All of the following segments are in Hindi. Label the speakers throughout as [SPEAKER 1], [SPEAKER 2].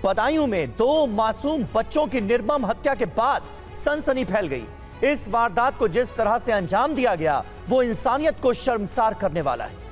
[SPEAKER 1] बदायूं में 2 मासूम बच्चों की निर्मम हत्या के बाद सनसनी फैल गई। इस वारदात को जिस तरह से अंजाम दिया गया वो इंसानियत को शर्मसार करने वाला है।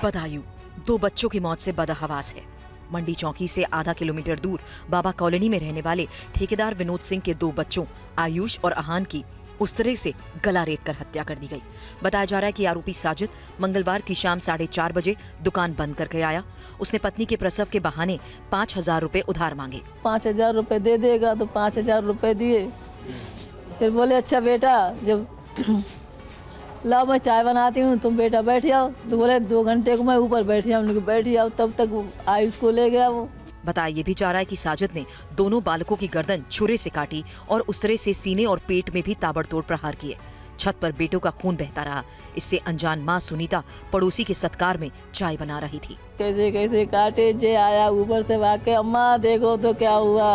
[SPEAKER 2] बदायूं 2 बच्चों की मौत से बदहवास है। मंडी चौकी से आधा किलोमीटर दूर बाबा कॉलोनी में रहने वाले ठेकेदार विनोद सिंह के 2 बच्चों आयुष और आहान की उस तरह से गला रेत कर हत्या कर दी गई। बताया जा रहा है कि आरोपी साजिद मंगलवार की शाम 4:30 बजे दुकान बंद करके आया। उसने पत्नी के प्रसव के बहाने 5,000 रुपए उधार मांगे।
[SPEAKER 3] 5,000 रुपए दे देगा तो 5,000 रुपए दिए। फिर बोले अच्छा बेटा जब लाओ मैं चाय बनाती हूँ तुम बेटा बैठ जाओ। तो बोले 2 घंटे को मैं ऊपर बैठ जाऊँ, बैठ जाओ। तब तक आयुष को ले गया वो।
[SPEAKER 2] बताया ये भी जा रहा है कि साजिद ने दोनों बालकों की गर्दन छुरे से काटी और उस तरह से सीने और पेट में भी ताबड़तोड़ प्रहार किए। छत पर बेटों का खून बहता रहा। इससे अनजान मां सुनीता पड़ोसी के सत्कार में चाय बना रही थी।
[SPEAKER 3] कैसे कैसे काटे जे आया ऊपर से भाग अम्मा देखो तो क्या हुआ।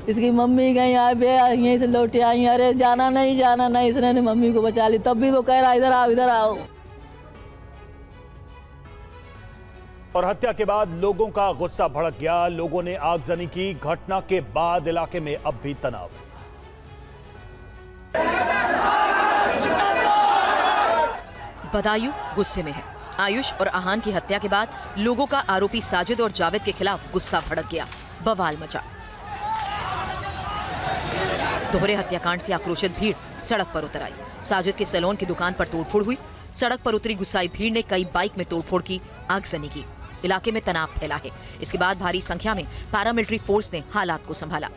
[SPEAKER 3] इसकी मम्मी गई आए बे यहीं से लौटे आई। अरे जाना नहीं इसने मम्मी को बचा ली। तब भी वो कह रहा इधर आओ।
[SPEAKER 4] और हत्या के बाद लोगों का गुस्सा भड़क गया। लोगों ने आगजनी की। घटना के बाद इलाके में अब भी तनाव।
[SPEAKER 2] बदायूं गुस्से में है। आयुष और आहान की हत्या के बाद लोगों का आरोपी साजिद और जावेद के खिलाफ गुस्सा भड़क गया। बवाल मचा। दोहरे हत्याकांड से आक्रोशित भीड़ सड़क पर उतर आई। साजिद के सैलून की दुकान पर तोड़फोड़ हुई। सड़क पर उतरी गुस्साई भीड़ ने कई बाइक में तोड़फोड़ की, आगजनी की। इलाके में तनाव फैला है। इसके बाद भारी संख्या में पैरामिलिट्री फोर्स ने हालात को संभाला।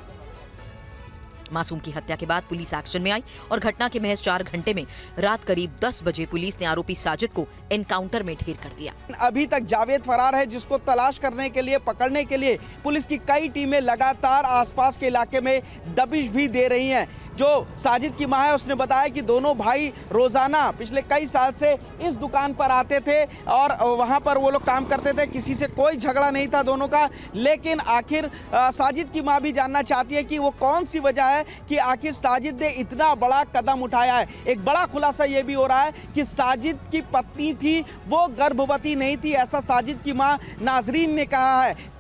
[SPEAKER 2] मासूम की हत्या के बाद पुलिस एक्शन में आई और घटना के महज 4 घंटे में रात करीब 10 बजे पुलिस ने आरोपी साजिद को एनकाउंटर में ढेर कर दिया।
[SPEAKER 5] अभी तक जावेद फरार है, जिसको तलाश करने के लिए, पकड़ने के लिए पुलिस की कई टीमें लगातार आसपास के इलाके में दबिश भी दे रही हैं। जो साजिद की मां है उसने बताया कि दोनों भाई रोजाना पिछले कई साल से इस दुकान पर आते थे और वहां पर वो लोग काम करते थे। किसी से कोई झगड़ा नहीं था दोनों का। लेकिन आखिर साजिद की मां भी जानना चाहती है कि वो कौन सी वजह है कि आखिर साजिद ने इतना बड़ा कदम उठाया है। एक बड़ा खुलासा ये भी हो रहा है कि साजिद की पत्नी थी वो गर्भवती नहीं थी, ऐसा साजिद की मां नाजरीन ने कहा है।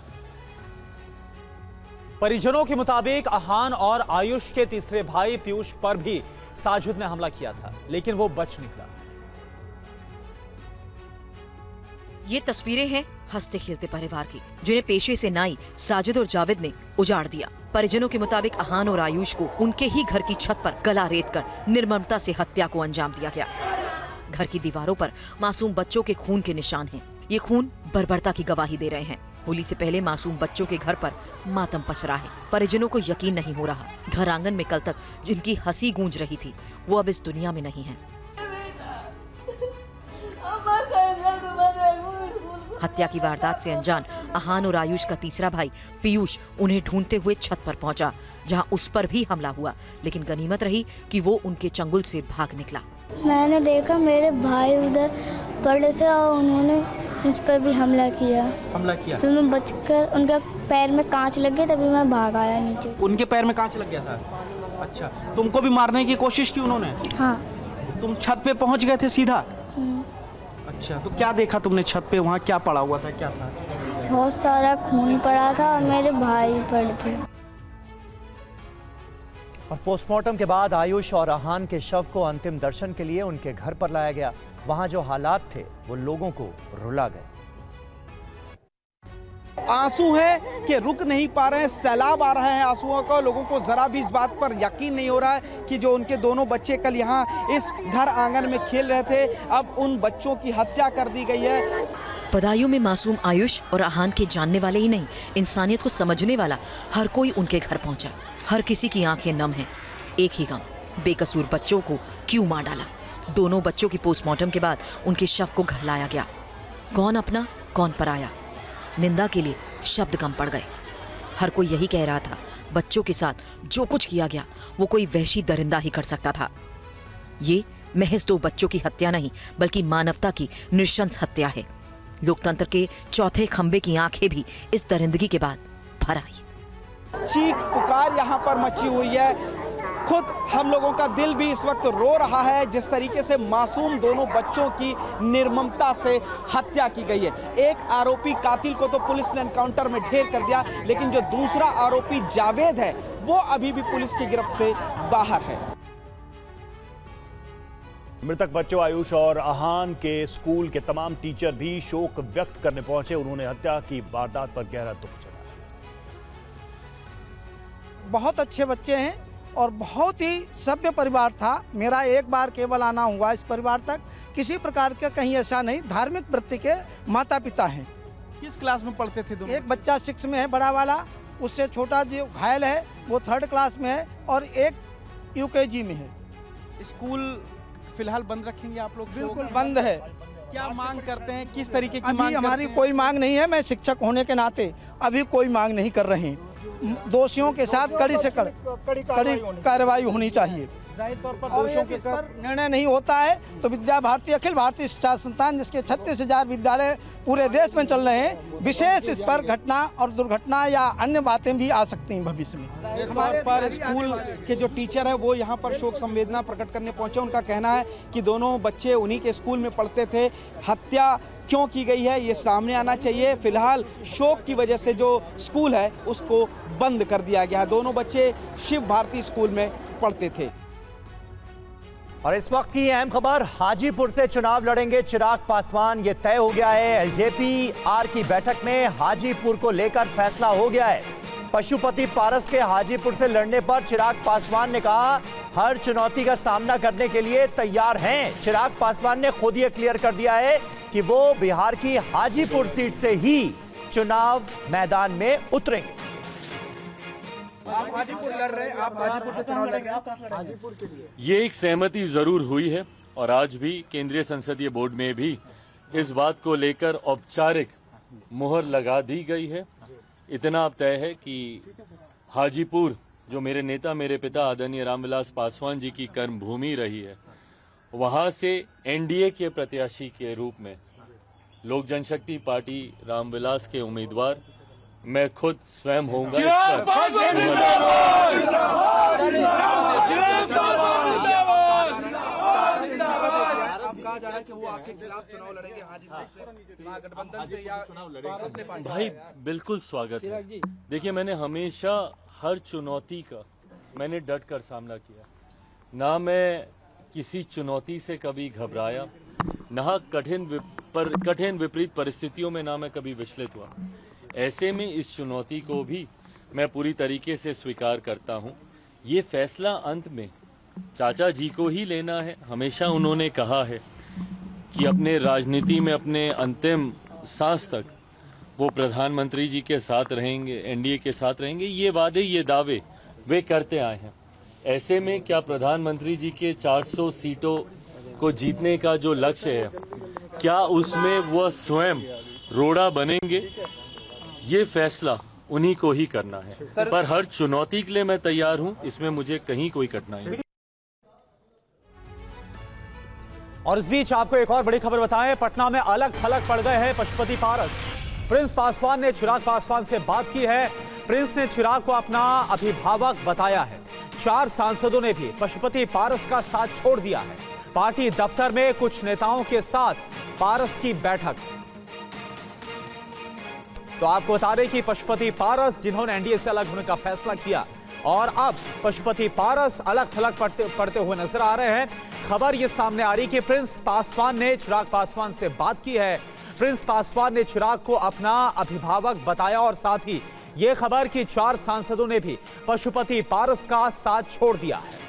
[SPEAKER 4] परिजनों के मुताबिक आहान और आयुष के तीसरे भाई पीयूष पर भी साजिद ने हमला किया था, लेकिन वो बच निकला।
[SPEAKER 2] ये तस्वीरें हैं हंसते खेलते परिवार की, जिन्हें पेशे से नाई साजिद और जावेद ने उजाड़ दिया। परिजनों के मुताबिक आहान और आयुष को उनके ही घर की छत पर गला रेत कर निर्ममता से हत्या को अंजाम दिया गया। घर की दीवारों पर मासूम बच्चों के खून के निशान हैं। ये खून बर्बरता की गवाही दे रहे हैं। होली से पहले मासूम बच्चों के घर पर मातम पसरा है। परिजनों को यकीन नहीं हो रहा, घर आंगन में कल तक जिनकी हंसी गूंज रही थी वो अब इस दुनिया में नहीं है। हत्या की वारदात से अनजान आहान और आयुष का तीसरा भाई पीयूष उन्हें ढूंढते हुए छत पर पहुंचा, जहां उस पर भी हमला हुआ। लेकिन गनीमत रही कि वो उनके चंगुल से भाग निकला।
[SPEAKER 6] मैंने देखा मेरे भाई उधर पड़े थे और उन्होंने मुझ पर भी हमला किया। फिर मैं बचकर उनके पैर में कांच लग गया, तभी मैं भाग आया नीचे।
[SPEAKER 5] उनके पैर में कांच लग गया था? अच्छा, तुमको भी मारने की कोशिश की उन्होंने?
[SPEAKER 6] हाँ।
[SPEAKER 5] तुम छत पे पहुंच गए थे सीधा? अच्छा, तो क्या देखा तुमने छत पे? वहाँ क्या पड़ा हुआ था, क्या था?
[SPEAKER 6] बहुत सारा खून पड़ा था और मेरे भाई पड़े थे।
[SPEAKER 1] और पोस्टमार्टम के बाद आयुष और आहान के शव को अंतिम दर्शन के लिए उनके घर पर लाया गया। वहां जो हालात थे वो लोगों को रुला गए।
[SPEAKER 5] आंसू है कि रुक नहीं पा रहे हैं, सैलाब आ रहा है आंसुओं का। लोगों को जरा भी इस बात पर यकीन नहीं हो रहा है कि जो उनके दोनों बच्चे कल यहाँ इस घर आंगन में खेल रहे थे, अब उन बच्चों की हत्या कर दी गई है।
[SPEAKER 2] बदायूं में मासूम आयुष और आहान के जानने वाले ही नहीं, इंसानियत को समझने वाला हर कोई उनके घर पहुंचा। हर किसी की आंखें नम हैं। एक ही गम, बेकसूर बच्चों को क्यों मार डाला। दोनों बच्चों की पोस्टमार्टम के बाद उनके शव को घर लाया गया। कौन अपना कौन पराया, निंदा के लिए शब्द कम पड़ गए। हर कोई यही कह रहा था, बच्चों के साथ जो कुछ किया गया वो कोई वहशी दरिंदा ही कर सकता था। ये महज 2 बच्चों की हत्या नहीं बल्कि मानवता की नृशंस हत्या है। लोकतंत्र के चौथे खंबे की आंखें भी इस दरिंदगी के बाद भर आई।
[SPEAKER 5] चीख पुकार यहाँ पर मची हुई है। खुद हम लोगों का दिल भी इस वक्त रो रहा है जिस तरीके से मासूम दोनों बच्चों की निर्ममता से हत्या की गई है। एक आरोपी कातिल को तो पुलिस ने एनकाउंटर में ढेर कर दिया, लेकिन जो दूसरा आरोपी जावेद है वो अभी भी पुलिस की गिरफ्त से बाहर है।
[SPEAKER 4] मृतक बच्चों आयुष और आहान के स्कूल के तमाम टीचर भी शोक व्यक्त करने पहुंचे। उन्होंने हत्या की वारदात पर गहरा दुख जताया।
[SPEAKER 7] बहुत अच्छे बच्चे हैं और बहुत ही सभ्य परिवार था। मेरा एक बार केवल आना हुआ इस परिवार तक। किसी प्रकार का कहीं ऐसा नहीं, धार्मिक वृत्ति के माता पिता हैं।
[SPEAKER 5] किस क्लास में पढ़ते थे दोनों?
[SPEAKER 7] एक बच्चा 6 में है, बड़ा वाला। उससे छोटा जो घायल है वो 3rd क्लास में है और एक UKG में है।
[SPEAKER 5] स्कूल फिलहाल बंद रखेंगे आप लोग?
[SPEAKER 7] बिल्कुल बंद है।
[SPEAKER 5] क्या मांग करते हैं, किस तरीके की
[SPEAKER 7] अभी
[SPEAKER 5] मांग?
[SPEAKER 7] हमारी कोई मांग नहीं है। मैं शिक्षक होने के नाते अभी कोई मांग नहीं कर रहे हैं। दोषियों के साथ कड़ी से कड़ी कार्रवाई होनी चाहिए।
[SPEAKER 5] जाहिर तौर पर
[SPEAKER 7] और
[SPEAKER 5] दोषियों
[SPEAKER 7] यदि इस पर निर्णय नहीं होता है तो विद्या भारती अखिल भारतीय शिक्षा संस्थान, जिसके 36,000 विद्यालय पूरे देश में चल रहे हैं, विशेष इस पर घटना और दुर्घटना या अन्य बातें भी आ सकती हैं भविष्य में।
[SPEAKER 5] हमारे पर स्कूल के जो टीचर है वो यहाँ पर शोक संवेदना प्रकट करने पहुंचे। उनका कहना है कि दोनों बच्चे उन्हीं के स्कूल में पढ़ते थे। हत्या क्यों की गई है ये सामने आना चाहिए। फिलहाल शोक की वजह से जो स्कूल है उसको बंद कर दिया गया है। दोनों बच्चे शिव भारती स्कूल में पढ़ते थे।
[SPEAKER 1] और इस वक्त की अहम खबर, हाजीपुर से चुनाव लड़ेंगे चिराग पासवान, ये तय हो गया है। LJP-R की बैठक में हाजीपुर को लेकर फैसला हो गया है। पशुपति पारस के हाजीपुर से लड़ने पर चिराग पासवान ने कहा हर चुनौती का सामना करने के लिए तैयार हैं। चिराग पासवान ने खुद ये क्लियर कर दिया है कि वो बिहार की हाजीपुर सीट से ही चुनाव मैदान में उतरेंगे।
[SPEAKER 5] आप हाजीपुर लड़ रहे हैं, आप हाजीपुर से चुनाव लड़ रहे हैं, हाजीपुर के लिए
[SPEAKER 8] ये एक सहमति जरूर हुई है और आज भी केंद्रीय संसदीय बोर्ड में भी इस बात को लेकर औपचारिक मुहर लगा दी गई है। इतना अब तय है कि हाजीपुर जो मेरे नेता, मेरे पिता आदरणीय रामविलास पासवान जी की कर्मभूमि रही है, वहां से NDA के प्रत्याशी के रूप में लोक जनशक्ति पार्टी रामविलास के उम्मीदवार मैं खुद स्वयं होऊंगा। भाई बिल्कुल स्वागत है। देखिए, मैंने हमेशा हर चुनौती का मैंने डट कर सामना किया। ना मैं किसी चुनौती से कभी घबराया, ना कठिन विपरीत परिस्थितियों में ना मैं कभी विचलित हुआ। ऐसे में इस चुनौती को भी मैं पूरी तरीके से स्वीकार करता हूं। ये फैसला अंत में चाचा जी को ही लेना है। हमेशा उन्होंने कहा है कि अपने राजनीति में अपने अंतिम सांस तक वो प्रधानमंत्री जी के साथ रहेंगे, NDA के साथ रहेंगे। ये वादे, ये दावे वे करते आए हैं। ऐसे में क्या प्रधानमंत्री जी के 400 सीटों को जीतने का जो लक्ष्य है, क्या उसमें वह स्वयं रोड़ा बनेंगे? ये फैसला उन्हीं को ही करना है। पर हर चुनौती के लिए मैं तैयार हूं, इसमें मुझे कहीं कोई कठिनाई नहीं।
[SPEAKER 1] और इस बीच आपको एक और बड़ी खबर बताएं, पटना में अलग थलग पड़ गए हैं पशुपति पारस। प्रिंस पासवान ने चिराग पासवान से बात की है। प्रिंस ने चिराग को अपना अभिभावक बताया है। 4 सांसदों ने भी पशुपति पारस का साथ छोड़ दिया है। पार्टी दफ्तर में कुछ नेताओं के साथ पारस की बैठक। तो आपको बता दें कि पशुपति पारस, जिन्होंने NDA से अलग होने का फैसला किया, और अब पशुपति पारस अलग थलग पड़ते हुए नजर आ रहे हैं। खबर ये सामने आ रही कि प्रिंस पासवान ने चिराग पासवान से बात की है। प्रिंस पासवान ने चिराग को अपना अभिभावक बताया और साथ ही ये खबर कि 4 सांसदों ने भी पशुपति पारस का साथ छोड़ दिया है।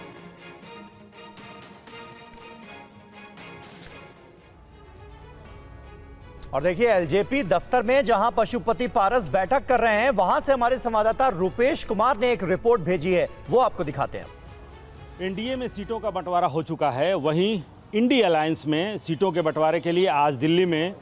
[SPEAKER 1] और देखिए, LJP दफ्तर में जहां पशुपति पारस बैठक कर रहे हैं, वहां से हमारे संवाददाता रुपेश कुमार ने एक रिपोर्ट भेजी है, वो आपको दिखाते हैं।
[SPEAKER 9] NDA में सीटों का बंटवारा हो चुका है। वहीं इंडी अलायंस में सीटों के बंटवारे के लिए आज दिल्ली में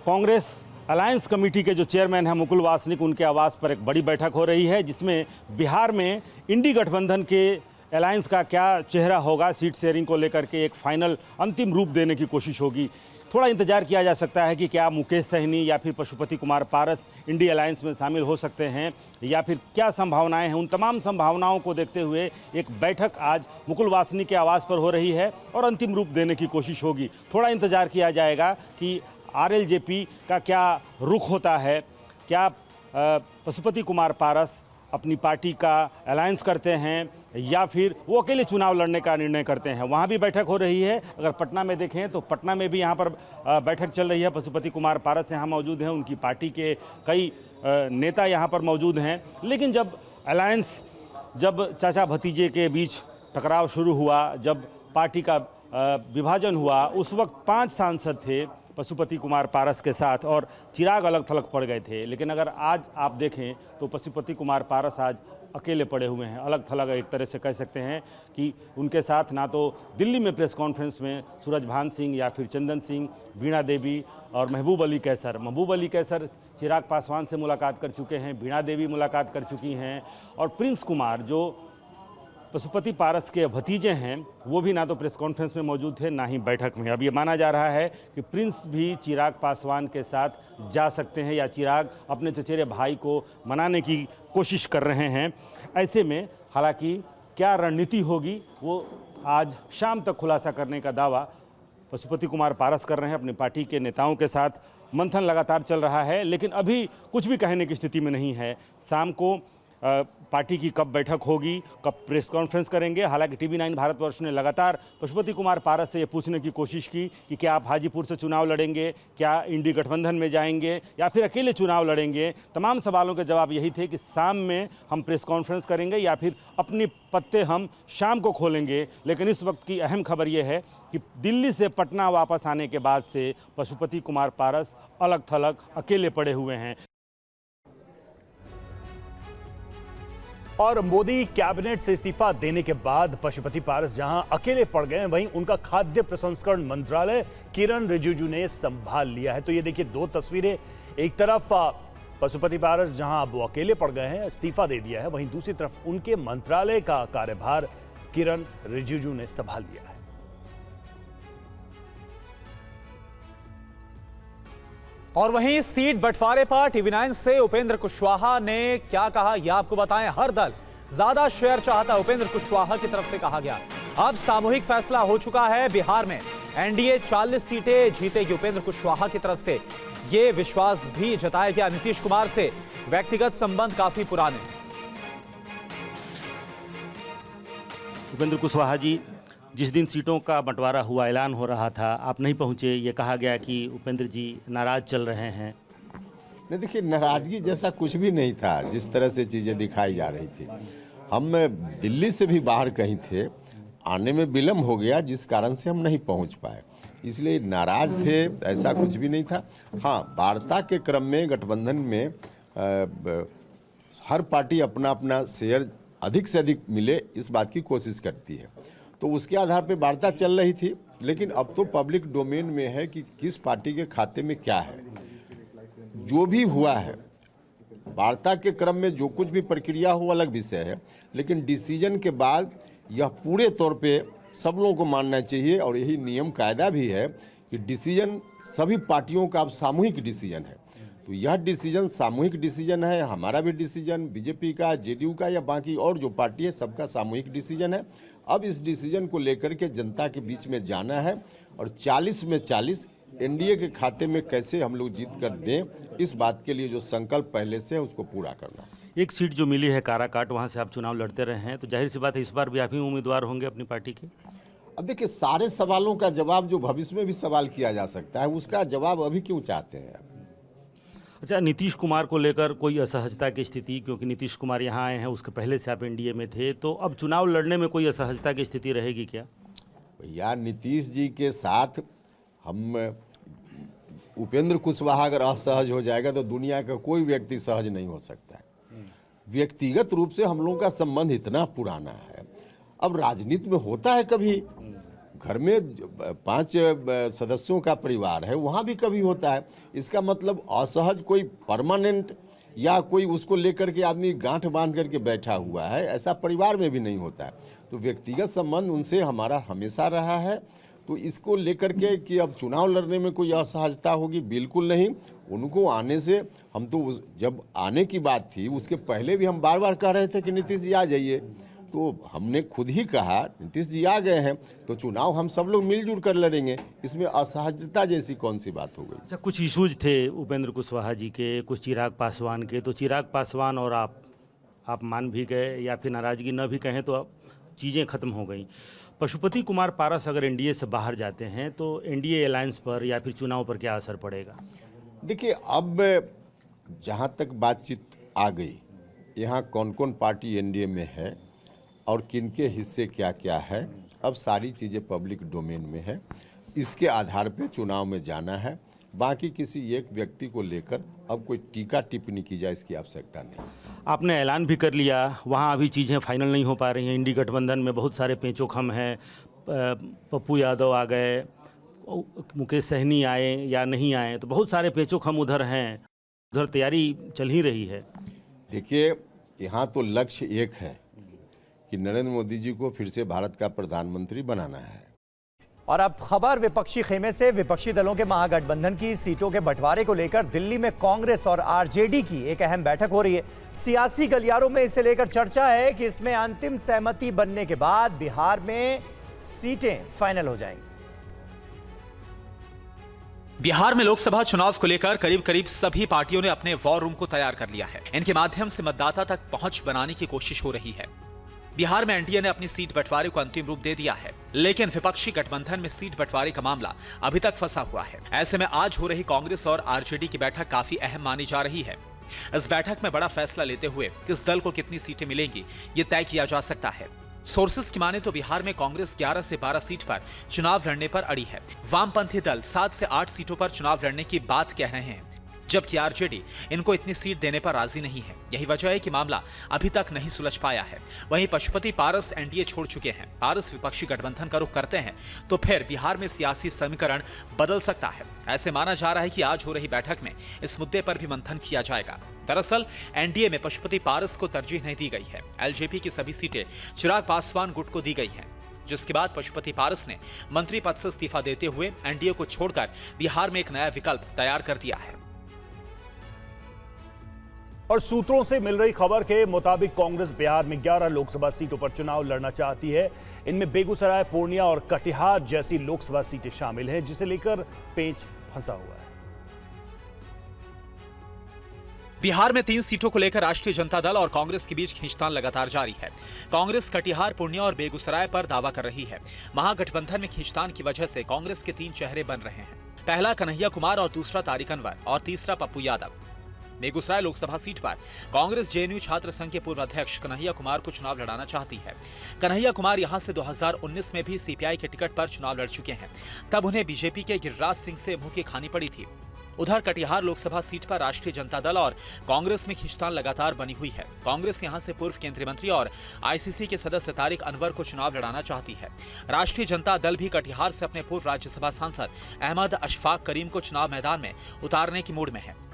[SPEAKER 9] कांग्रेस अलायंस कमेटी के जो चेयरमैन हैं मुकुल वासनिक, उनके आवास पर एक बड़ी बैठक हो रही है, जिसमें बिहार में इंडी गठबंधन के अलायंस का क्या चेहरा होगा, सीट शेयरिंग को लेकर के एक फाइनल अंतिम रूप देने की कोशिश होगी। थोड़ा इंतजार किया जा सकता है कि क्या मुकेश सहनी या फिर पशुपति कुमार पारस इंडिया अलायंस में शामिल हो सकते हैं या फिर क्या संभावनाएं हैं। उन तमाम संभावनाओं को देखते हुए एक बैठक आज मुकुल वासनिक के आवास पर हो रही है और अंतिम रूप देने की कोशिश होगी। थोड़ा इंतजार किया जाएगा कि आरएलजेपी का क्या रुख होता है, क्या पशुपति कुमार पारस अपनी पार्टी का अलायंस करते हैं या फिर वो अकेले चुनाव लड़ने का निर्णय करते हैं। वहाँ भी बैठक हो रही है। अगर पटना में देखें तो पटना में भी यहाँ पर बैठक चल रही है। पशुपति कुमार पारस यहाँ मौजूद हैं, उनकी पार्टी के कई नेता यहाँ पर मौजूद हैं। लेकिन जब चाचा भतीजे के बीच टकराव शुरू हुआ, जब पार्टी का विभाजन हुआ, उस वक्त 5 सांसद थे पशुपति कुमार पारस के साथ और चिराग अलग थलग पड़ गए थे। लेकिन अगर आज आप देखें तो पशुपति कुमार पारस आज अकेले पड़े हुए हैं, अलग थलग। एक तरह से कह सकते हैं कि उनके साथ ना तो दिल्ली में प्रेस कॉन्फ्रेंस में सूरजभान सिंह या फिर चंदन सिंह, वीणा देवी और महबूब अली कैसर चिराग पासवान से मुलाकात कर चुके हैं, वीणा देवी मुलाकात कर चुकी हैं और प्रिंस कुमार जो पशुपति पारस के भतीजे हैं वो भी ना तो प्रेस कॉन्फ्रेंस में मौजूद थे ना ही बैठक में। अब ये माना जा रहा है कि प्रिंस भी चिराग पासवान के साथ जा सकते हैं या चिराग अपने चचेरे भाई को मनाने की कोशिश कर रहे हैं। ऐसे में हालांकि क्या रणनीति होगी वो आज शाम तक खुलासा करने का दावा पशुपति कुमार पारस कर रहे हैं। अपनी पार्टी के नेताओं के साथ मंथन लगातार चल रहा है, लेकिन अभी कुछ भी कहने की स्थिति में नहीं है। शाम को पार्टी की कब बैठक होगी, कब प्रेस कॉन्फ्रेंस करेंगे। हालांकि TV9 भारतवर्ष ने लगातार पशुपति कुमार पारस से ये पूछने की कोशिश की कि क्या आप हाजीपुर से चुनाव लड़ेंगे, क्या इंडी गठबंधन में जाएंगे या फिर अकेले चुनाव लड़ेंगे। तमाम सवालों के जवाब यही थे कि शाम में हम प्रेस कॉन्फ्रेंस करेंगे या फिर अपने पत्ते हम शाम को खोलेंगे। लेकिन इस वक्त की अहम खबर यह है कि दिल्ली से पटना वापस आने के बाद से पशुपति कुमार पारस अलग थलग अकेले पड़े हुए हैं।
[SPEAKER 4] और मोदी कैबिनेट से इस्तीफा देने के बाद पशुपति पारस जहां अकेले पड़ गए, वहीं उनका खाद्य प्रसंस्करण मंत्रालय किरण रिजिजू ने संभाल लिया है। तो ये देखिए 2 तस्वीरें, एक तरफ पशुपति पारस जहां अब वो अकेले पड़ गए हैं, इस्तीफा दे दिया है, वहीं दूसरी तरफ उनके मंत्रालय का कार्यभार किरण रिजिजू ने संभाल लिया है।
[SPEAKER 1] और वहीं सीट बंटवारे पर TV9 से उपेंद्र कुशवाहा ने क्या कहा यह आपको बताएं। हर दल ज्यादा शेयर चाहता है, उपेंद्र कुशवाहा की तरफ से कहा गया। अब सामूहिक फैसला हो चुका है, बिहार में एनडीए 40 सीटें जीतेगी। उपेंद्र कुशवाहा की तरफ से यह विश्वास भी जताया गया। नीतीश कुमार से व्यक्तिगत संबंध काफी पुराने।
[SPEAKER 9] उपेंद्र कुशवाहा जी, जिस दिन सीटों का बंटवारा हुआ, ऐलान हो रहा था, आप नहीं पहुंचे, ये कहा गया कि उपेंद्र जी नाराज चल रहे हैं।
[SPEAKER 10] नहीं, देखिए नाराजगी जैसा कुछ भी नहीं था। जिस तरह से चीज़ें दिखाई जा रही थी, हम दिल्ली से भी बाहर कहीं थे, आने में विलम्ब हो गया जिस कारण से हम नहीं पहुंच पाए, इसलिए नाराज थे, ऐसा कुछ भी नहीं था। हाँ, वार्ता के क्रम में गठबंधन में हर पार्टी अपना अपना शेयर अधिक से अधिक मिले इस बात की कोशिश करती है, तो उसके आधार पे वार्ता चल रही थी। लेकिन अब तो पब्लिक डोमेन में है कि किस पार्टी के खाते में क्या है। जो भी हुआ है वार्ता के क्रम में, जो कुछ भी प्रक्रिया हो अलग विषय है, लेकिन डिसीजन के बाद यह पूरे तौर पे सब लोगों को मानना चाहिए और यही नियम कायदा भी है कि डिसीजन सभी पार्टियों का अब सामूहिक डिसीजन है। तो यह डिसीजन सामूहिक डिसीजन है, हमारा भी डिसीजन, बीजेपी का, जेडीयू का या बाकी और जो पार्टी है सबका सामूहिक डिसीजन है। अब इस डिसीजन को लेकर के जनता के बीच में जाना है और 40 में 40 एनडीए के खाते में कैसे हम लोग जीत कर दें, इस बात के लिए जो संकल्प पहले से है उसको पूरा करना है।
[SPEAKER 9] एक सीट जो मिली है काराकाट, वहाँ से आप चुनाव लड़ते रहे हैं, तो जाहिर सी बात है इस बार भी आप ही उम्मीदवार होंगे अपनी पार्टी के।
[SPEAKER 10] अब देखिए, सारे सवालों का जवाब जो भविष्य में भी सवाल किया जा सकता है, उसका जवाब अभी क्यों चाहते हैं।
[SPEAKER 9] अच्छा, नीतीश कुमार को लेकर कोई असहजता की स्थिति, क्योंकि नीतीश कुमार यहाँ आए हैं, उसके पहले से आप एनडीए में थे, तो अब चुनाव लड़ने में कोई असहजता की स्थिति रहेगी क्या?
[SPEAKER 10] भैया, नीतीश जी के साथ हम उपेंद्र कुशवाहा अगर असहज हो जाएगा तो दुनिया का कोई व्यक्ति सहज नहीं हो सकता है। व्यक्तिगत रूप से हम लोगों का संबंध इतना पुराना है। अब राजनीति में होता है, कभी घर में 5 सदस्यों का परिवार है, वहाँ भी कभी होता है। इसका मतलब असहज कोई परमानेंट या कोई उसको लेकर के आदमी गांठ बांध करके बैठा हुआ है, ऐसा परिवार में भी नहीं होता है। तो व्यक्तिगत संबंध उनसे हमारा हमेशा रहा है। तो इसको लेकर के कि अब चुनाव लड़ने में कोई असहजता होगी, बिल्कुल नहीं। उनको आने से हम तो जब आने की बात थी उसके पहले भी हम बार बार कह रहे थे कि नीतीश जी आ जाइए, तो हमने खुद ही कहा नीतीश जी आ गए हैं तो चुनाव हम सब लोग मिलजुल कर लड़ेंगे, इसमें असहजता जैसी कौन सी बात हो गई।
[SPEAKER 9] अच्छा, कुछ इशूज थे उपेंद्र कुशवाहा जी के, कुछ चिराग पासवान के, तो चिराग पासवान और आप मान भी गए या फिर नाराज़गी न भी कहें तो अब चीज़ें ख़त्म हो गई। पशुपति कुमार पारस अगर एनडीए से बाहर जाते हैं तो एनडीए अलायंस पर या फिर चुनाव पर क्या असर पड़ेगा?
[SPEAKER 10] देखिए, अब जहाँ तक बातचीत आ गई, यहाँ कौन कौन पार्टी एनडीए में है और किनके हिस्से क्या क्या है, अब सारी चीज़ें पब्लिक डोमेन में है। इसके आधार पे चुनाव में जाना है। बाकी किसी एक व्यक्ति को लेकर अब कोई टीका टिप्पणी की जाए, इसकी आवश्यकता नहीं।
[SPEAKER 9] आपने ऐलान भी कर लिया, वहाँ अभी चीज़ें फाइनल नहीं हो पा रही हैं। इंडी गठबंधन में बहुत सारे पेंचोखम हैं, पप्पू यादव आ गए, मुकेश सहनी आए या नहीं आए, तो बहुत सारे पेंचोखम उधर हैं, उधर तैयारी चल ही रही है।
[SPEAKER 10] देखिए, यहाँ तो लक्ष्य एक है कि नरेंद्र मोदी जी को फिर से भारत का प्रधानमंत्री बनाना है।
[SPEAKER 1] और अब खबर विपक्षी खेमे से। विपक्षी दलों के महागठबंधन की सीटों के बंटवारे को लेकर दिल्ली में कांग्रेस और आरजेडी की एक अहम बैठक हो रही है। सियासी गलियारों में इसे लेकर चर्चा है कि इसमें अंतिम सहमति बनने के बाद बिहार में सीटें फाइनल हो जाएंगी।
[SPEAKER 11] बिहार में लोकसभा चुनाव को लेकर करीब करीब सभी पार्टियों ने अपने वॉर रूम को तैयार कर लिया है। इनके माध्यम से मतदाता तक पहुंच बनाने की कोशिश हो रही है। बिहार में एनडीए ने अपनी सीट बंटवारे को अंतिम रूप दे दिया है, लेकिन विपक्षी गठबंधन में सीट बंटवारे का मामला अभी तक फंसा हुआ है। ऐसे में आज हो रही कांग्रेस और आरजेडी की बैठक काफी अहम मानी जा रही है। इस बैठक में बड़ा फैसला लेते हुए किस दल को कितनी सीटें मिलेंगी, ये तय किया जा सकता है। सोर्सेस की माने तो बिहार में कांग्रेस 11 से 12 सीट पर चुनाव लड़ने पर अड़ी है। वामपंथी दल 7 से 8 सीटों पर चुनाव लड़ने की बात कह रहे हैं, जबकि आरजेडी इनको इतनी सीट देने पर राजी नहीं है। यही वजह है कि मामला अभी तक नहीं सुलझ पाया है। वहीं पशुपति पारस एनडीए छोड़ चुके हैं। पारस विपक्षी गठबंधन का रुख करते हैं तो फिर बिहार में सियासी समीकरण बदल सकता है। ऐसे माना जा रहा है कि आज हो रही बैठक में इस मुद्दे पर भी मंथन किया जाएगा। दरअसल एनडीए में पशुपति पारस को तरजीह नहीं दी गई है। एलजेपी की सभी सीटें चिराग पासवान गुट को दी गई हैं, जिसके बाद पशुपति पारस ने मंत्री पद से इस्तीफा देते हुए एनडीए को छोड़कर बिहार में एक नया विकल्प तैयार कर दिया है।
[SPEAKER 4] और सूत्रों से मिल रही खबर के मुताबिक कांग्रेस बिहार में 11 लोकसभा सीटों पर चुनाव लड़ना चाहती है। इनमें बेगूसराय, पूर्णिया और कटिहार जैसी लोकसभा सीटें शामिल हैं, जिसे लेकर पेंच फंसा हुआ है।
[SPEAKER 11] बिहार में 3 सीटों को लेकर राष्ट्रीय जनता दल और कांग्रेस के बीच खींचतान लगातार जारी है। कांग्रेस कटिहार, पूर्णिया और बेगूसराय पर दावा कर रही है। महागठबंधन में खींचतान की वजह से कांग्रेस के 3 चेहरे बन रहे हैं। पहला कन्हैया कुमार और दूसरा तारिक अनवर और तीसरा पप्पू यादव। बेगूसराय लोकसभा सीट पर कांग्रेस जेएनयू छात्र संघ के पूर्व अध्यक्ष कन्हैया कुमार को चुनाव लड़ाना चाहती है। कन्हैया कुमार यहां से 2019 में भी सीपीआई के टिकट पर चुनाव लड़ चुके हैं। तब उन्हें बीजेपी के गिरिराज सिंह से मुंह की खानी पड़ी थी। उधर कटिहार लोकसभा सीट पर राष्ट्रीय जनता दल और कांग्रेस में खींचतान लगातार बनी हुई है। कांग्रेस यहां से पूर्व केंद्रीय मंत्री और आईसीसी के सदस्य तारिक अनवर को चुनाव लड़ाना चाहती है। राष्ट्रीय जनता दल भी कटिहार से अपने पूर्व राज्यसभा सांसद अहमद अशफाक करीम को चुनाव मैदान में उतारने की मूड में है।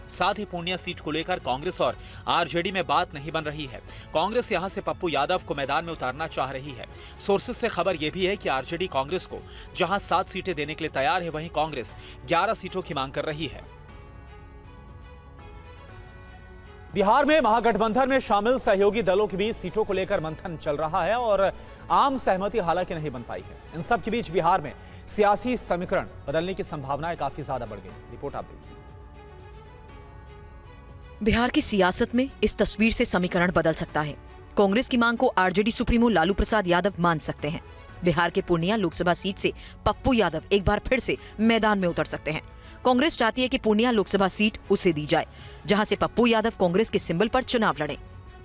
[SPEAKER 11] साथ ही पूर्णिया सीट को लेकर कांग्रेस और आरजेडी में बात नहीं बन रही है। कांग्रेस यहां से पप्पू यादव को मैदान में उतारना चाह रही है। सोर्सेस से खबर यह भी है कि आरजेडी कांग्रेस को जहां 7 सीटें देने के लिए तैयार है, वहीं कांग्रेस 11 सीटों की मांग कर रही है।
[SPEAKER 12] बिहार में महागठबंधन में शामिल सहयोगी दलों के बीच सीटों को लेकर मंथन चल रहा है और आम सहमति हालांकि नहीं बन पाई है। इन सब के बीच बिहार में सियासी समीकरण बदलने की संभावनाएं काफी ज्यादा बढ़ गई। रिपोर्ट आप देखिए।
[SPEAKER 2] बिहार की सियासत में इस तस्वीर से समीकरण बदल सकता है। कांग्रेस की मांग को आरजेडी सुप्रीमो लालू प्रसाद यादव मान सकते हैं। बिहार के पूर्णिया लोकसभा सीट से पप्पू यादव एक बार फिर से मैदान में उतर सकते हैं। कांग्रेस चाहती है कि पूर्णिया लोकसभा सीट उसे दी जाए, जहां से पप्पू यादव कांग्रेस के सिंबल पर चुनाव लड़े।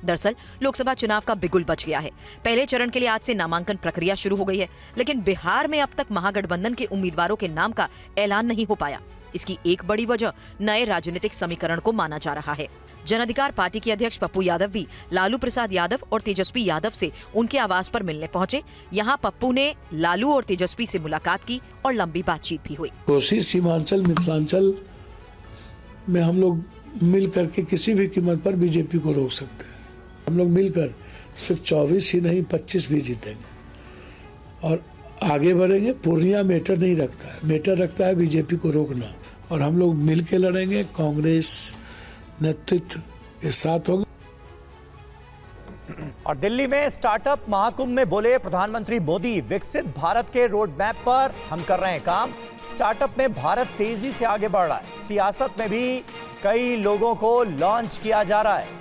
[SPEAKER 2] दरअसल लोकसभा चुनाव का बिगुल बच गया है। पहले चरण के लिए आज से नामांकन प्रक्रिया शुरू हो गई है, लेकिन बिहार में अब तक महागठबंधन के उम्मीदवारों के नाम का ऐलान नहीं हो पाया। इसकी एक बड़ी वजह नए राजनीतिक समीकरण को माना जा रहा है। जन अधिकार पार्टी के अध्यक्ष पप्पू यादव भी लालू प्रसाद यादव और तेजस्वी यादव से उनके आवास पर मिलने पहुंचे। यहां पप्पू ने लालू और तेजस्वी से मुलाकात की और लंबी बातचीत भी हुई।
[SPEAKER 13] कोसी, सीमांचल, मिथिलांचल में हम लोग मिल करके किसी भी कीमत पर बीजेपी को रोक सकते हैं। हम लोग मिलकर सिर्फ 24 ही नहीं 25 भी जीतेंगे। और आगे बढ़ेंगे। पूर्णिया मैटर नहीं रखता है, मैटर रखता है बीजेपी को रोकना, और हम लोग मिल के लड़ेंगे, कांग्रेस नेतृत्व के साथ होंगे।
[SPEAKER 1] और दिल्ली में स्टार्टअप महाकुंभ में बोले प्रधानमंत्री मोदी, विकसित भारत के रोड मैप पर हम कर रहे हैं काम। स्टार्टअप में भारत तेजी से आगे बढ़ रहा है। सियासत में भी कई लोगों को लॉन्च किया जा रहा है।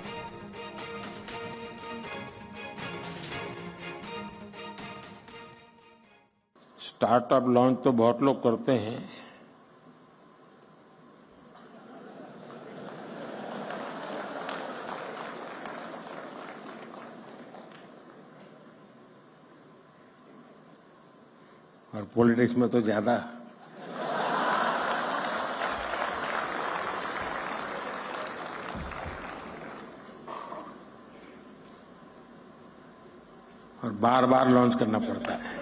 [SPEAKER 14] स्टार्टअप लॉन्च तो बहुत लोग करते हैं, और पॉलिटिक्स में तो ज्यादा। और बार बार लॉन्च करना पड़ता है।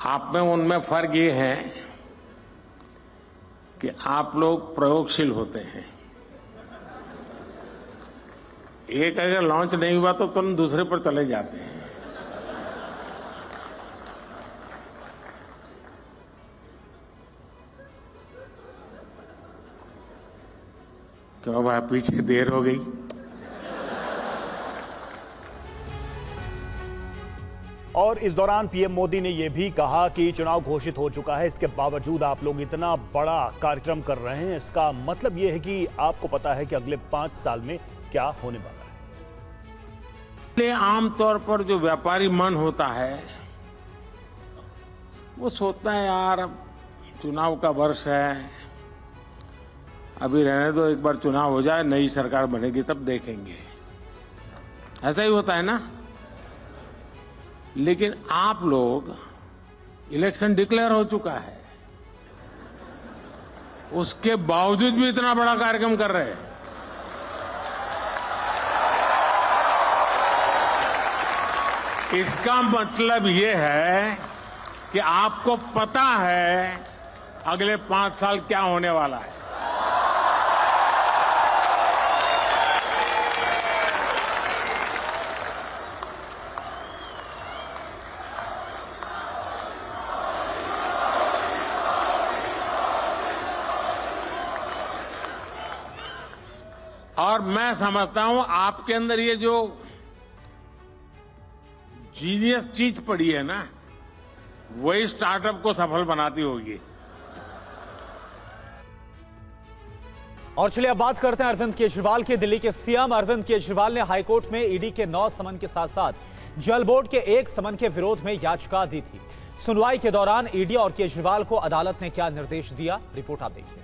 [SPEAKER 14] आप में उनमें फर्क ये है कि आप लोग प्रयोगशील होते हैं। एक अगर लॉन्च नहीं हुआ तो तुम दूसरे पर चले जाते हैं। क्यों भाई, पीछे देर हो गई?
[SPEAKER 4] और इस दौरान पीएम मोदी ने यह भी कहा कि चुनाव घोषित हो चुका है, इसके बावजूद आप लोग इतना बड़ा कार्यक्रम कर रहे हैं। इसका मतलब यह है कि आपको पता है कि अगले 5 साल में क्या होने वाला है।
[SPEAKER 14] आमतौर पर जो व्यापारी मन होता है वो सोचता है यार अब चुनाव का वर्ष है, अभी रहने दो, एक बार चुनाव हो जाए, नई सरकार बनेगी तब देखेंगे। ऐसा ही होता है ना। लेकिन आप लोग, इलेक्शन डिक्लेयर हो चुका है, उसके बावजूद भी इतना बड़ा कार्यक्रम कर रहे हैं। इसका मतलब ये है कि आपको पता है अगले 5 साल क्या होने वाला है। और मैं समझता हूं आपके अंदर ये जो जीनियस चीज पड़ी है ना, वही स्टार्टअप को सफल बनाती होगी।
[SPEAKER 12] और चलिए अब बात करते हैं अरविंद केजरीवाल के। दिल्ली के सीएम अरविंद केजरीवाल ने हाईकोर्ट में ईडी के 9 समन के साथ साथ जल बोर्ड के 1 समन के विरोध में याचिका दी थी। सुनवाई के दौरान ईडी और केजरीवाल को अदालत ने क्या निर्देश दिया, रिपोर्ट आप देखिए।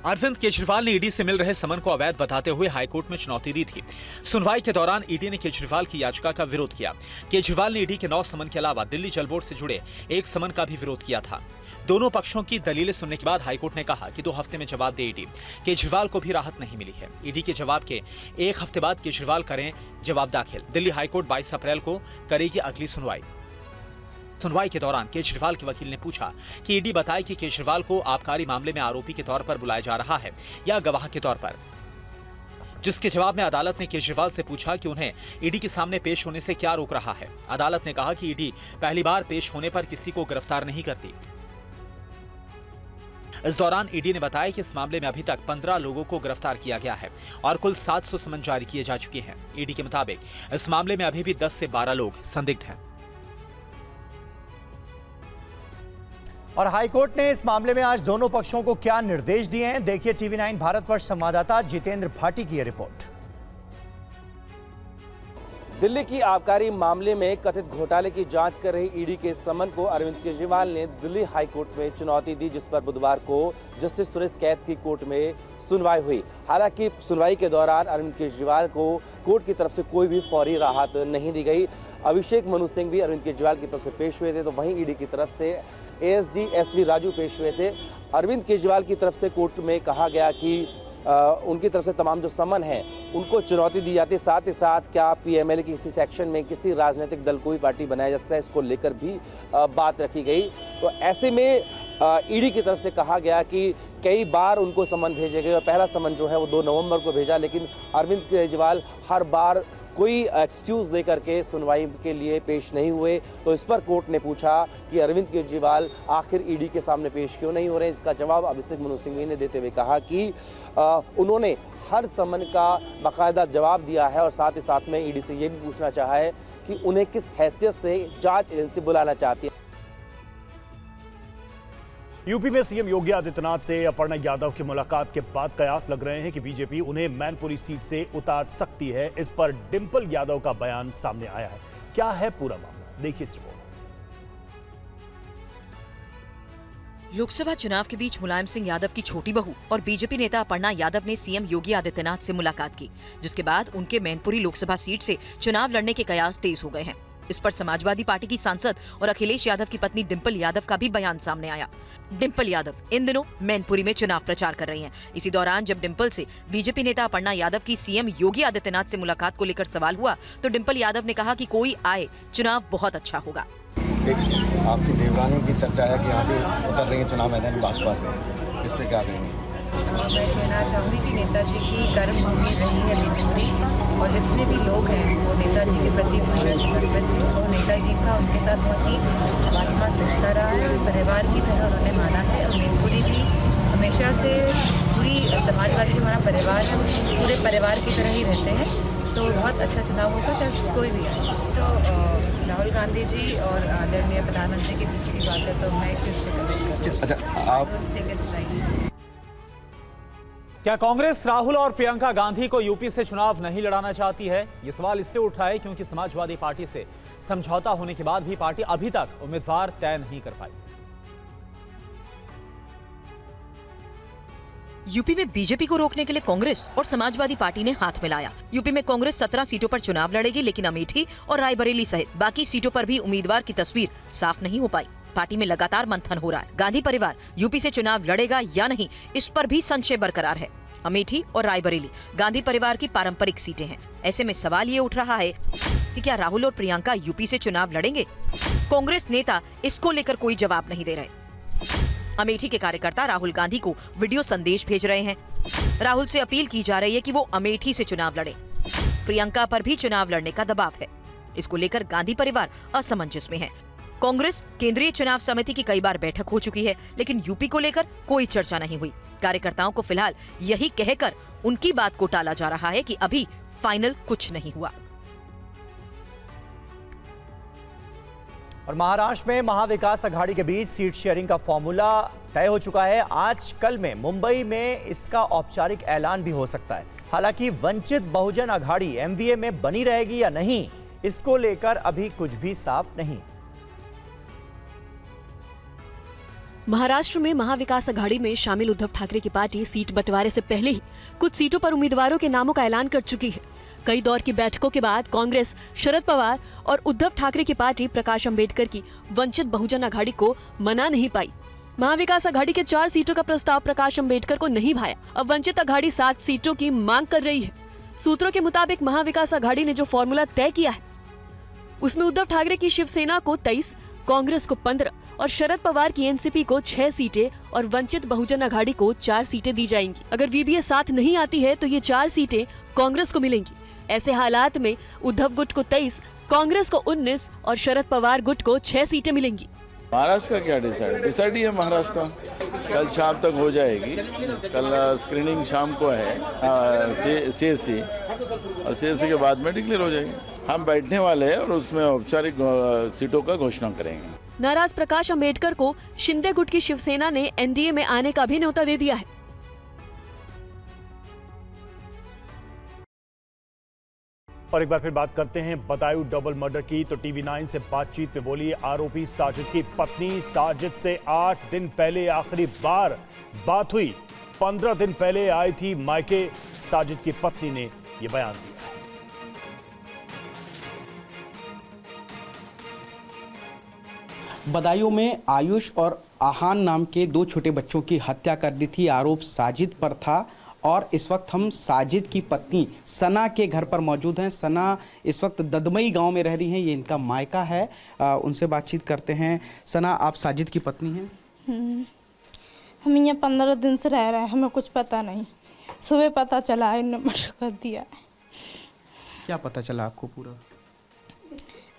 [SPEAKER 11] अरविंद केजरीवाल ने ईडी से मिल रहे समन को अवैध बताते हुए हाईकोर्ट में चुनौती दी थी। सुनवाई के दौरान ईडी ने केजरीवाल की याचिका का विरोध किया। केजरीवाल ने ईडी के 9 समन के अलावा दिल्ली जल बोर्ड से जुड़े 1 समन का भी विरोध किया था। दोनों पक्षों की दलीलें सुनने के बाद हाईकोर्ट ने कहा कि 2 हफ्ते में जवाब दे ईडी। केजरीवाल को भी राहत नहीं मिली है। ईडी के जवाब के 1 हफ्ते बाद केजरीवाल करें जवाब दाखिल। दिल्ली हाईकोर्ट 22 अप्रैल को करेगी अगली सुनवाई। सुनवाई के दौरान केजरीवाल के वकील ने पूछा कि ईडी बताए कि केजरीवाल को आबकारी मामले में आरोपी के तौर पर बुलाया जा रहा है या गवाह के तौर पर, जिसके जवाब में अदालत ने केजरीवाल से पूछा कि उन्हें ईडी के सामने पेश होने से क्या रोक रहा है। अदालत ने कहा कि ईडी पहली बार पेश होने पर किसी को गिरफ्तार नहीं करती। इस दौरान ईडी ने बताया कि इस मामले में अभी तक 15 लोगों को गिरफ्तार किया गया है और कुल 700 समन जारी किए जा चुके हैं। ईडी के मुताबिक इस मामले में अभी भी 10 से 12 लोग संदिग्ध हैं।
[SPEAKER 1] और हाईकोर्ट ने इस मामले में आज दोनों पक्षों को क्या निर्देश दिए हैं, देखिए टीवी 9 भारतवर्ष संवाददाता जितेंद्र भाटी की यह रिपोर्ट।
[SPEAKER 5] दिल्ली की आबकारी मामले में कथित घोटाले की जांच कर रही ईडी के समन को अरविंद केजरीवाल ने दिल्ली हाईकोर्ट में चुनौती दी, जिस पर बुधवार को जस्टिस सुरेश कैत की कोर्ट में सुनवाई हुई। हालांकि सुनवाई के दौरान अरविंद केजरीवाल को कोर्ट की तरफ से कोई भी फौरी राहत नहीं दी गई। अभिषेक मनु सिंह भी अरविंद केजरीवाल की तरफ से पेश हुए थे, तो वहीं ईडी की तरफ से एएसजी एसवी राजू पेश हुए थे। अरविंद केजरीवाल की तरफ से कोर्ट में कहा गया कि उनकी तरफ से तमाम जो समन है उनको चुनौती दी जाती है। साथ ही साथ क्या पीएमएलए की किसी सेक्शन में किसी राजनीतिक दल को भी पार्टी बनाया जा सकता है, इसको लेकर भी बात रखी गई। तो ऐसे में ईडी की तरफ से कहा गया कि कई बार उनको समन भेजे गए और पहला समन जो है वो 2 नवंबर को भेजा, लेकिन अरविंद केजरीवाल हर बार कोई एक्सक्यूज देकर के सुनवाई के लिए पेश नहीं हुए। तो इस पर कोर्ट ने पूछा कि अरविंद केजरीवाल आखिर ईडी के सामने पेश क्यों नहीं हो रहे। इसका जवाब अभिषेक मनु सिंघवी ने देते हुए कहा कि उन्होंने हर समन का बाकायदा जवाब दिया है और साथ ही साथ में ईडी से ये भी पूछना चाहा है कि उन्हें किस हैसियत से जांच एजेंसी बुलाना चाहती है।
[SPEAKER 4] यूपी में सीएम योगी आदित्यनाथ से अपर्णा यादव की मुलाकात के बाद कयास लग रहे हैं कि बीजेपी उन्हें मैनपुरी सीट से उतार सकती है। इस पर डिंपल यादव का बयान सामने आया है। क्या है पूरा मामला, देखिए इस रिपोर्ट।
[SPEAKER 2] लोकसभा चुनाव के बीच मुलायम सिंह यादव की छोटी बहू और बीजेपी नेता अपर्णा यादव ने सीएम योगी आदित्यनाथ से मुलाकात की, जिसके बाद उनके मैनपुरी लोकसभा सीट से चुनाव लड़ने के कयास तेज हो गए हैं। इस पर समाजवादी पार्टी की सांसद और अखिलेश यादव की पत्नी डिंपल यादव का भी बयान सामने आया। डिंपल यादव इन दिनों मैनपुरी में चुनाव प्रचार कर रही हैं। इसी दौरान जब डिंपल से बीजेपी नेता अपर्णा यादव की सीएम योगी आदित्यनाथ से मुलाकात को लेकर सवाल हुआ तो डिंपल यादव ने कहा कि कोई आए, चुनाव बहुत अच्छा होगा।
[SPEAKER 15] आपकी देवरानी की चर्चा है कि यहाँ से उतर रही है चुनाव मैदान भाजपा से, इस पे क्या कहेंगे?
[SPEAKER 16] मैं कहना चाहूँगी कि नेताजी की कर्मभूमि रही है मैनपुरी और जितने भी लोग हैं वो नेताजी के प्रति विशेष समर्पित हैं और नेताजी का उनके साथ बहुत ही भावनात्मक रिश्ता रहा है और परिवार की तरह उन्होंने माना है। और मैनपुरी भी हमेशा से पूरी समाजवादी जो हमारा परिवार है पूरे परिवार की तरह ही रहते हैं। तो बहुत अच्छा चुनाव होगा चाहे कोई भी आए। तो राहुल गांधी जी और आदरणीय प्रधानमंत्री के बीच की बात है तो मैं किस पे कमेंट करूँ।
[SPEAKER 15] अच्छा, आप
[SPEAKER 12] क्या कांग्रेस राहुल और प्रियंका गांधी को यूपी से चुनाव नहीं लड़ाना चाहती है? ये सवाल इसलिए उठा है क्योंकि समाजवादी पार्टी से समझौता होने के बाद भी पार्टी अभी तक उम्मीदवार तय नहीं कर पाई।
[SPEAKER 2] यूपी में बीजेपी को रोकने के लिए कांग्रेस और समाजवादी पार्टी ने हाथ मिलाया। यूपी में कांग्रेस 17 सीटों पर चुनाव लड़ेगी, लेकिन अमेठी और रायबरेली सहित बाकी सीटों पर भी उम्मीदवार की तस्वीर साफ नहीं हो पाई। पार्टी में लगातार मंथन हो रहा है। गांधी परिवार यूपी से चुनाव लड़ेगा या नहीं, इस पर भी संशय बरकरार है। अमेठी और रायबरेली गांधी परिवार की पारंपरिक सीटें हैं। ऐसे में सवाल ये उठ रहा है कि क्या राहुल और प्रियंका यूपी से चुनाव लड़ेंगे? कांग्रेस नेता इसको लेकर कोई जवाब नहीं दे रहे। अमेठी के कार्यकर्ता राहुल गांधी को वीडियो संदेश भेज रहे हैं। राहुल से अपील की जा रही है कि वो अमेठी से चुनाव लड़े। प्रियंका पर भी चुनाव लड़ने का दबाव है। इसको लेकर गांधी परिवार असमंजस में है। कांग्रेस केंद्रीय चुनाव समिति की कई बार बैठक हो चुकी है, लेकिन यूपी को लेकर कोई चर्चा नहीं हुई। कार्यकर्ताओं को फिलहाल यही कहकर उनकी बात को टाला जा रहा है कि अभी फाइनल कुछ नहीं हुआ।
[SPEAKER 1] और महाराष्ट्र में महाविकास अघाड़ी के बीच सीट शेयरिंग का फॉर्मूला तय हो चुका है। आज कल में मुंबई में इसका औपचारिक ऐलान भी हो सकता है। हालांकि वंचित बहुजन अघाड़ी एमवीए में बनी रहेगी या नहीं, इसको लेकर अभी कुछ भी साफ नहीं।
[SPEAKER 17] महाराष्ट्र में महाविकास अघाड़ी में शामिल उद्धव ठाकरे की पार्टी सीट बंटवारे से पहले ही कुछ सीटों पर उम्मीदवारों के नामों का ऐलान कर चुकी है। कई दौर की बैठकों के बाद कांग्रेस शरद पवार और उद्धव ठाकरे की पार्टी प्रकाश अंबेडकर की वंचित बहुजन अघाड़ी को मना नहीं पाई। महाविकास अघाड़ी के 4 सीटों का प्रस्ताव प्रकाश अंबेडकर को नहीं भाया। अब वंचित अघाड़ी 7 सीटों की मांग कर रही है। सूत्रों के मुताबिक महाविकास अघाड़ी ने जो फॉर्मूला तय किया है उसमें उद्धव ठाकरे की शिवसेना को 23, कांग्रेस को 15 और शरद पवार की एनसीपी को 6 सीटें और वंचित बहुजन अघाड़ी को 4 सीटें दी जाएंगी। अगर वीवीए साथ नहीं आती है तो ये 4 सीटें कांग्रेस को मिलेंगी। ऐसे हालात में उद्धव गुट को 23, कांग्रेस को 19 और शरद पवार गुट को 6 सीटें मिलेंगी।
[SPEAKER 18] महाराष्ट्र का क्या डिसाइड ही है। महाराष्ट्र कल शाम तक हो जाएगी। कल स्क्रीनिंग शाम को है सीएससी और सीएससी के बाद में डिक्लेयर हो जाएगी। हम बैठने वाले हैं और उसमें औपचारिक सीटों का घोषणा करेंगे।
[SPEAKER 17] नाराज प्रकाश अंबेडकर को शिंदे गुट की शिवसेना ने एनडीए में आने का भी न्योता दे दिया है।
[SPEAKER 4] और एक बार फिर बात करते हैं बदायूं डबल मर्डर की। तो टीवी 9 से बातचीत में बोली आरोपी साजिद की पत्नी। साजिद से 8 दिन पहले आखिरी बार बात हुई। 15 दिन पहले आई थी मायके। साजिद की पत्नी ने यह बयान दिया।
[SPEAKER 5] बदायूं में आयुष और आहान नाम के 2 छोटे बच्चों की हत्या कर दी थी। आरोप साजिद पर था और इस वक्त हम साजिद की पत्नी सना के घर पर मौजूद हैं। सना इस वक्त ददमई गांव में रह रही हैं, ये इनका मायका है। उनसे बातचीत करते हैं। सना, आप साजिद की पत्नी हैं?
[SPEAKER 19] हम यहाँ 15 दिन से रह रहे हैं, हमें कुछ पता नहीं। सुबह पता चला है, इन्होंने मर्डर कर दिया है।
[SPEAKER 5] क्या पता चला आपको पूरा?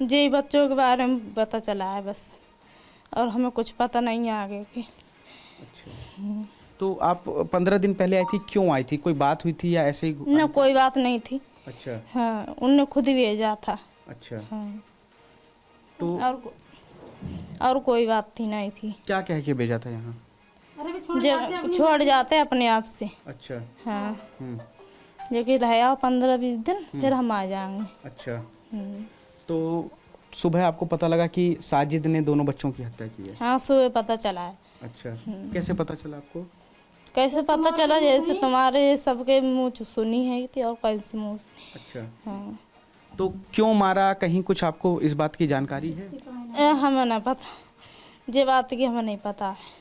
[SPEAKER 19] जी बच्चों के बारे में पता चला है बस, और हमें कुछ पता नहीं है आगे की।
[SPEAKER 5] तो आप 15 दिन पहले आई थी, क्यों आई थी? कोई बात हुई थी या ऐसे ही?
[SPEAKER 19] ना कोई बात नहीं थी।
[SPEAKER 5] अच्छा।
[SPEAKER 19] हाँ, उनने खुद ही भेजा था।
[SPEAKER 5] अच्छा।
[SPEAKER 19] हाँ।
[SPEAKER 5] तो
[SPEAKER 19] और कोई बात थी नहीं थी।
[SPEAKER 5] क्या कह के भेजा था यहाँ?
[SPEAKER 19] जब छोड़ जाते अपने आप से।
[SPEAKER 5] अच्छा।
[SPEAKER 19] हाँ, जो कि रहा 15-20 दिन, फिर हम आ जाएंगे।
[SPEAKER 5] अच्छा। तो सुबह आपको पता लगा कि साजिद ने दोनों बच्चों की हत्या की है?
[SPEAKER 19] हाँ, सुबह पता चला है।
[SPEAKER 5] अच्छा। कैसे पता चला आपको?
[SPEAKER 19] कैसे पता चला, जैसे तुम्हारे सबके मुँह सुनी है थी, और कैसे मुँह।
[SPEAKER 5] अच्छा।
[SPEAKER 19] हाँ।
[SPEAKER 5] तो क्यों मारा, कहीं कुछ आपको इस बात की जानकारी है?
[SPEAKER 19] हमें नहीं पता, ये बात की हमें नहीं पता है।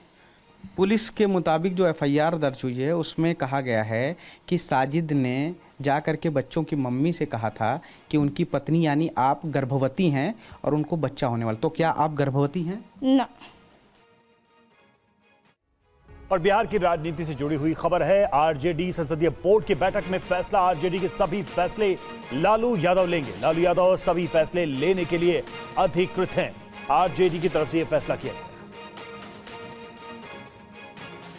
[SPEAKER 5] पुलिस के मुताबिक जो एफआईआर दर्ज हुई है उसमें कहा गया है कि साजिद ने जा कर के बच्चों की मम्मी से कहा था कि उनकी पत्नी यानी आप गर्भवती हैं और उनको बच्चा होने वाला। तो क्या आप गर्भवती हैं?
[SPEAKER 19] ना।
[SPEAKER 4] और बिहार की राजनीति से जुड़ी हुई खबर है। आरजेडी संसदीय बोर्ड की बैठक में फैसला। आरजेडी के सभी फैसले लालू यादव लेंगे। लालू यादव सभी फैसले लेने के लिए अधिकृत हैं। आरजेडी की तरफ से यह फैसला किया गया।